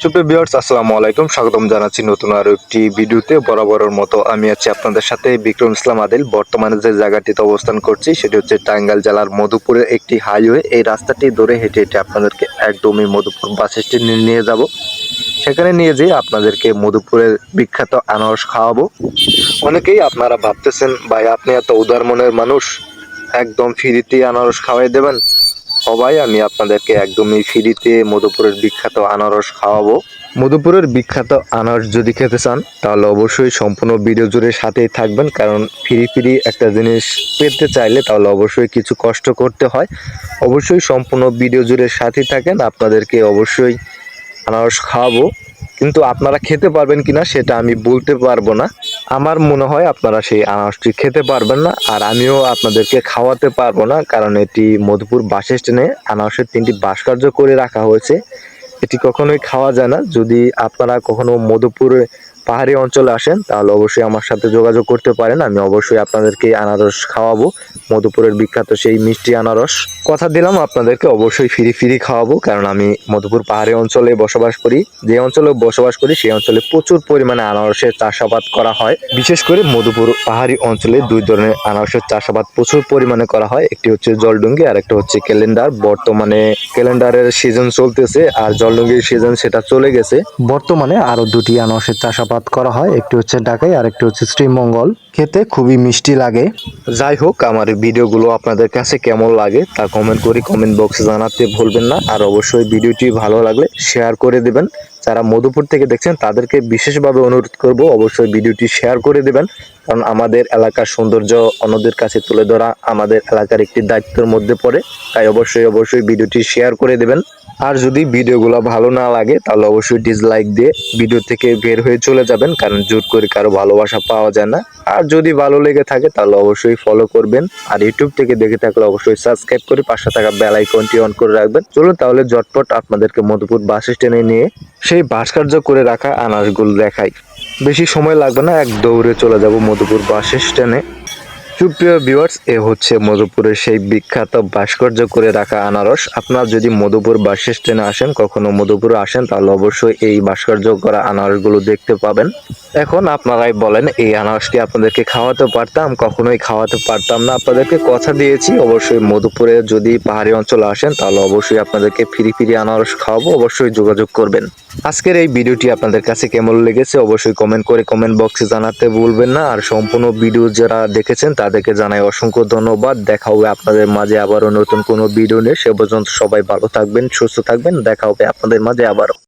সুপ্রিয় ভিউয়ার্স, আসসালামু আলাইকুম। স্বাগতম জানাচ্ছি নতুন আরো একটি ভিডিওতে। বরাবরের মতো আমি আছি আপনাদের সাথে বিক্রম ইসলাম আদিল। বর্তমানে যে জায়গাটিতে অবস্থান করছি সেটি হচ্ছে টাঙ্গাইল জেলার মধুপুরের একটি হাইওয়ে। এই রাস্তাটি ধরে হেঁটে হেঁটে আপনাদেরকে একদমই মধুপুর বাস স্ট্যান্ডে নিয়ে যাব। সেখানে নিয়ে যেয়ে আপনাদেরকে মধুপুরের বিখ্যাত আনারস খাওয়াবো। অনেকেই আপনারা ভাবতেছেন, ভাই আপনি এত উদার মনের মানুষ, একদম ফ্রিতে আনারস খাওয়াই দেবেন। সবাই আমি আপনাদেরকে একদমই ফ্রিতে মধুপুরের বিখ্যাত আনারস খাওয়াবো। মধুপুরের বিখ্যাত আনারস যদি খেতে চান তাহলে অবশ্যই সম্পূর্ণ ভিডিও জুড়ে সাথেই থাকবেন, কারণ ফ্রি ফ্রি একটা জিনিস পেতে চাইলে তাহলে অবশ্যই কিছু কষ্ট করতে হয়। অবশ্যই সম্পূর্ণ ভিডিও জুড়ে সাথেই থাকেন, আপনাদেরকে অবশ্যই আনারস খাওয়াবো। কিন্তু আপনারা খেতে পারবেন কিনা সেটা আমি বলতে পারবো না। আমার মনে হয় আপনারা সেই আনারসটি খেতে পারবেন না, আর আমিও আপনাদেরকে খাওয়াতে পারবো না, কারণ এটি মধুপুর বাস স্ট্যান্ডে আনারসের 3টি ভাস্কর্য করে রাখা হয়েছে। এটি কখনোই খাওয়া যায় না। যদি আপনারা কখনো মধুপুরে পাহাড়ি অঞ্চলে আসেন তাহলে অবশ্যই আমার সাথে যোগাযোগ করতে পারেন, আমি অবশ্যই আপনাদেরকে আনারস খাওয়াবো। মধুপুরের বিখ্যাত সেই মিষ্টি আনারস কথা দিলাম আপনাদেরকে অবশ্যই ফ্রি ফ্রি খাওয়াবো, কারণ আমি মধুপুর পাহাড়ি অঞ্চলে বসবাস করি। যে অঞ্চলে বসবাস করি সেই অঞ্চলে প্রচুর পরিমাণে আনারসের চাষাবাদ করা হয়। বিশেষ করে মধুপুর পাহাড়ি অঞ্চলে দুই ধরনের আনারসের চাষাবাদ প্রচুর পরিমাণে করা হয়। একটি হচ্ছে জলডুঙ্গি আর একটা হচ্ছে ক্যালেন্ডার। বর্তমানে ক্যালেন্ডারের সিজন চলতেছে আর জলডুঙ্গির সিজন সেটা চলে গেছে। বর্তমানে আরো দুটি আনারসের চাষাবাদ করা হয়, একটি হচ্ছে ঢাকাই আর একটি হচ্ছে শ্রীমঙ্গল। খেতে খুবই মিষ্টি লাগে। যাই হোক, আমার ভিডিওগুলো আপনাদের কাছে কেমন লাগে তা কমেন্ট করে কমেন্ট বক্সে জানাতে ভুলবেন না। আর অবশ্যই ভিডিওটি ভালো লাগলে শেয়ার করে দেবেন। যারা মধুপুর থেকে দেখছেন তাদেরকে বিশেষভাবে অনুরোধ করব অবশ্যই ভিডিওটি শেয়ার করে দেবেন, কারণ আমাদের এলাকার সৌন্দর্য অন্যদের কাছে তুলে ধরা আমাদের এলাকার একটি দায়িত্বের মধ্যে পড়ে। তাই অবশ্যই ভিডিওটি শেয়ার করে দেবেন। আর যদি ভিডিওগুলো ভালো না লাগে তাহলে অবশ্যই ডিসলাইক দিয়ে ভিডিও থেকে বের হয়ে চলে যাবেন, কারণ জোর করে কারো ভালোবাসা পাওয়া যায় না। আর যদি ভালো লেগে থাকে তাহলে অবশ্যই ফলো করবেন, আর ইউটিউব থেকে দেখে থাকলে অবশ্যই সাবস্ক্রাইব করে পাশে থাকা বেল আইকনটি অন করে রাখবেন। চলুন তাহলে ঝটপট আপনাদেরকে মধুপুর বাস স্ট্যান্ডে নিয়ে সেই ভাস্কর্য করে রাখা আনারসগুলো দেখাই। বেশি সময় লাগবে না, এক দৌড়ে চলে যাব মধুপুর বাস স্ট্যান্ডে। সুপ্রিয় ভিউয়ার্স, এ হচ্ছে মধুপুরের সেই বিখ্যাত ভাস্কর্য করে রাখা আনারস। আপনারা যদি মধুপুর বাস স্ট্যান্ডে আসেন, কখনো মধুপুরে আসেন, তাহলে অবশ্যই এই ভাস্কর্য করা আনারসগুলো দেখতে পাবেন। এখন আপনারাই বলেন, এই আনারসটি আপনাদেরকে খাওয়াতে পারতাম? কখনোই খাওয়াতে পারতাম না। আপনাদেরকে কথা দিয়েছি অবশ্যই মধুপুরে যদি পাহাড়ি অঞ্চলে আসেন তাহলে অবশ্যই আপনাদেরকে ফ্রি ফ্রি আনারস খাওয়াবো। অবশ্যই যোগাযোগ করবেন। আজকের এই ভিডিওটি আপনাদের কাছে কেমন লেগেছে অবশ্যই কমেন্ট করে কমেন্ট বক্সে জানাতে ভুলবেন না। আর সম্পূর্ণ ভিডিও যারা দেখেছেন তাদেরকে জানাই অসংখ্য ধন্যবাদ। দেখা হবে আপনাদের মাঝে আবারও নতুন কোনো ভিডিও নিয়ে। সে পর্যন্ত সবাই ভালো থাকবেন, সুস্থ থাকবেন। দেখা হবে আপনাদের মাঝে আবারও।